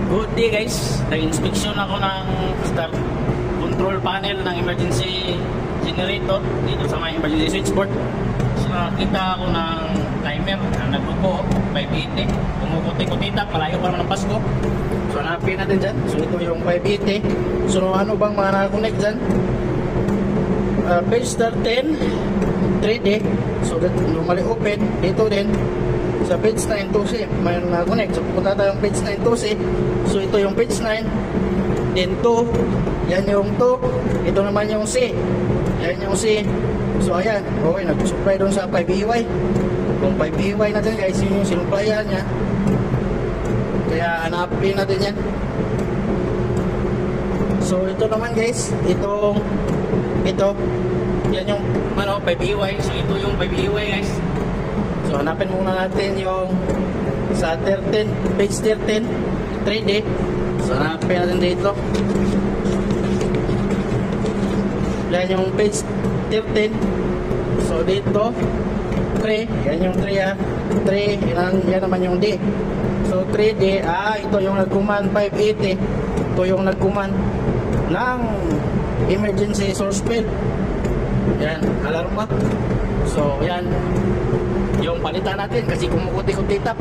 Good day guys, nag-inspection ako ng start control panel ng emergency generator dito sa may emergency switchboard. So nakita ako ng timer na nagbuko 580, kumukuti-kutita, malayo pa naman ang Pasko. So hanapin natin dyan. So ito yung 580. So ano bang mga nakakonect dyan? Page start 10 3D. So that normally open. Dito din sa page 9 2C may nakakonect. So punta tayong page 9 2C. So ito yung page 9, then 2, yan yung 2, ito naman yung C, yan yung C. So ayan, okay, nag-supply doon sa 5EY. Kung 5EY natin guys, yun yung sinupplyan nya, kaya hanapin natin yan. So ito naman guys, ito yan yung 5EY. So ito yung 5EY guys. So hanapin muna natin yung sa 13, page 13 3D. So hanapin natin dito. Yan yung page 13. So dito 3, yan yung 3 3, yan naman yung D. So 3D, ito yung nag-command 580. Ito yung nag-command ng emergency source field. Yan, alarma. So yan yung palitan natin kasi kumukuti-kuti tap.